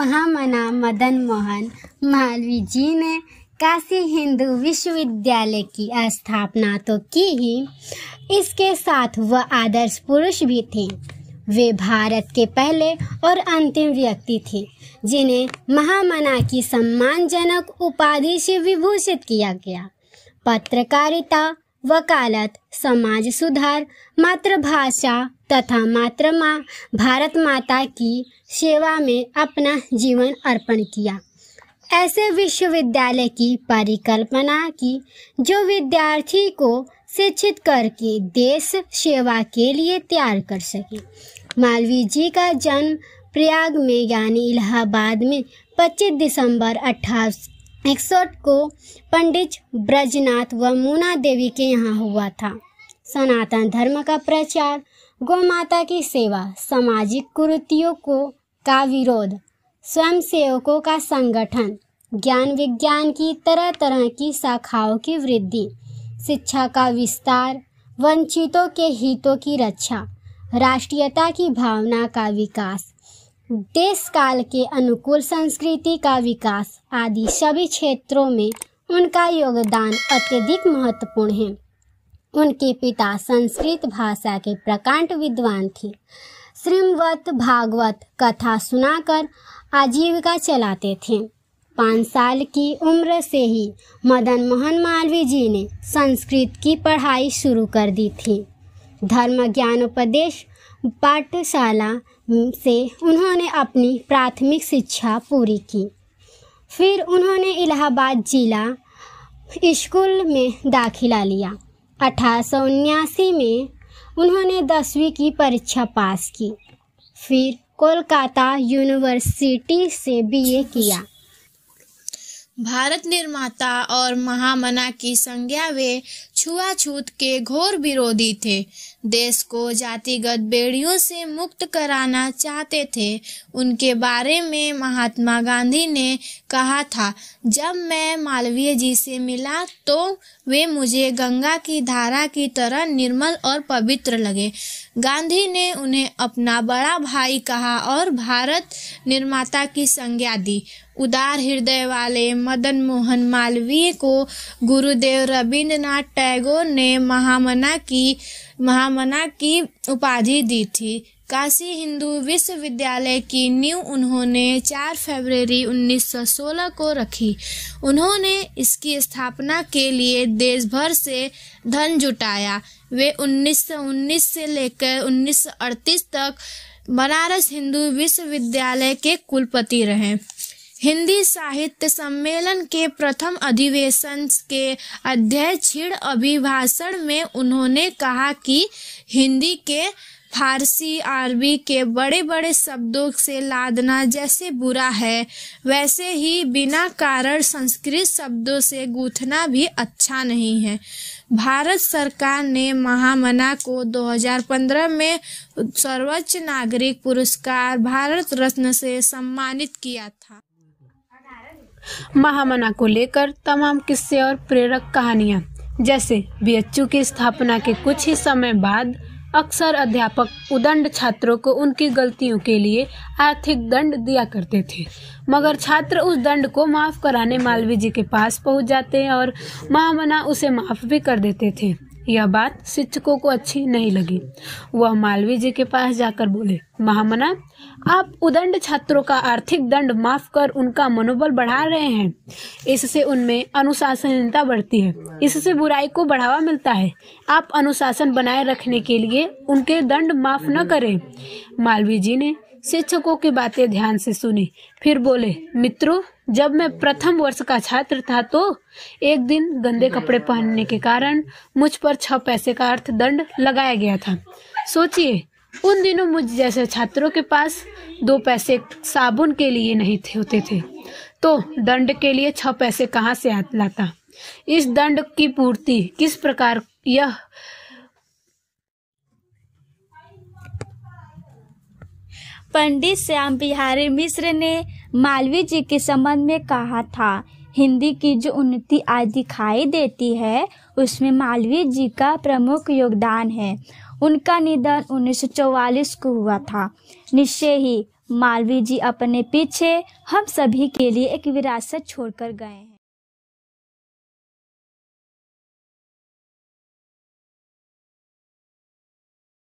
महामना मदन मोहन मालवीय जी ने काशी हिंदू विश्वविद्यालय की स्थापना तो की ही, इसके साथ वह आदर्श पुरुष भी थे। वे भारत के पहले और अंतिम व्यक्ति थे जिन्हें महामना की सम्मानजनक उपाधि से विभूषित किया गया। पत्रकारिता, वकालत, समाज सुधार, मातृभाषा तथा भारत माता की सेवा में अपना जीवन अर्पण किया। ऐसे विश्वविद्यालय की परिकल्पना की जो विद्यार्थी को शिक्षित करके देश सेवा के लिए तैयार कर सके। मालवीय जी का जन्म प्रयाग में यानी इलाहाबाद में 25 दिसंबर 1861 को पंडित ब्रजनाथ व मुना देवी के यहाँ हुआ था। सनातन धर्म का प्रचार, गौमाता की सेवा, सामाजिक कुरीतियों का विरोध, स्वयंसेवकों का संगठन, ज्ञान विज्ञान की तरह तरह की शाखाओं की वृद्धि, शिक्षा का विस्तार, वंचितों के हितों की रक्षा, राष्ट्रीयता की भावना का विकास, देश काल के अनुकूल संस्कृति का विकास आदि सभी क्षेत्रों में उनका योगदान अत्यधिक महत्वपूर्ण है। उनके पिता संस्कृत भाषा के प्रकांड विद्वान थे। श्रीमद् भागवत कथा सुनाकर आजीविका चलाते थे। 5 साल की उम्र से ही मदन मोहन मालवीय जी ने संस्कृत की पढ़ाई शुरू कर दी थी। धर्म ज्ञानोपदेश पाठशाला से उन्होंने अपनी प्राथमिक शिक्षा पूरी की। फिर उन्होंने इलाहाबाद जिला स्कूल में दाखिला लिया। 1879 में उन्होंने 10वीं की परीक्षा पास की। फिर कोलकाता यूनिवर्सिटी से बीए किया। भारत निर्माता और महामना की संज्ञा वे छुआछूत के घोर विरोधी थे। देश को जातिगत बेड़ियों से मुक्त कराना चाहते थे। उनके बारे में महात्मा गांधी ने कहा था, जब मैं मालवीय जी से मिला तो वे मुझे गंगा की धारा की तरह निर्मल और पवित्र लगे। गांधी ने उन्हें अपना बड़ा भाई कहा और भारत निर्माता की संज्ञा दी। उदार हृदय वाले मदन मोहन मालवीय को गुरुदेव रविंद्रनाथ टैगोर ने महामना की उपाधि दी थी। काशी हिंदू विश्वविद्यालय की नींव उन्होंने 4 फरवरी 1916 को रखी। उन्होंने इसकी स्थापना के लिए देश भर से धन जुटाया। वे 1919 से लेकर 1938 तक बनारस हिंदू विश्वविद्यालय के कुलपति रहे। हिंदी साहित्य सम्मेलन के प्रथम अधिवेशन के अध्यक्षीण अभिभाषण में उन्होंने कहा कि हिंदी के फारसी अरबी के बड़े बड़े शब्दों से लादना जैसे बुरा है, वैसे ही बिना कारण संस्कृत शब्दों से गूंथना भी अच्छा नहीं है। भारत सरकार ने महामना को 2015 में सर्वोच्च नागरिक पुरस्कार भारत रत्न से सम्मानित किया था। महामना को लेकर तमाम किस्से और प्रेरक कहानियां, जैसे बीएचयू की स्थापना के कुछ ही समय बाद अक्सर अध्यापक उदंड छात्रों को उनकी गलतियों के लिए आर्थिक दंड दिया करते थे, मगर छात्र उस दंड को माफ कराने मालवीय जी के पास पहुंच जाते और महामना उसे माफ भी कर देते थे। यह बात शिक्षकों को अच्छी नहीं लगी। वह मालवीय जी के पास जाकर बोले, महामना, आप उदंड छात्रों का आर्थिक दंड माफ कर उनका मनोबल बढ़ा रहे हैं। इससे उनमें अनुशासनहीनता बढ़ती है, इससे बुराई को बढ़ावा मिलता है। आप अनुशासन बनाए रखने के लिए उनके दंड माफ न करें। मालवीय जी ने शिक्षकों की बातें ध्यान से सुनी, फिर बोले, मित्रों, जब मैं प्रथम वर्ष का छात्र था तो एक दिन गंदे कपड़े पहनने के कारण मुझ पर 6 पैसे का अर्थदंड लगाया गया था। सोचिए, उन दिनों मुझ जैसे छात्रों के पास 2 पैसे साबुन के लिए नहीं होते थे, तो दंड के लिए 6 पैसे कहाँ से लाता। इस दंड की पूर्ति किस प्रकार यह पंडित श्याम बिहारी मिश्र ने मालवीय जी के संबंध में कहा था, हिंदी की जो उन्नति आज दिखाई देती है उसमें मालवीय जी का प्रमुख योगदान है। उनका निधन 1944 को हुआ था। निश्चय ही मालवीय जी अपने पीछे हम सभी के लिए एक विरासत छोड़कर गए हैं।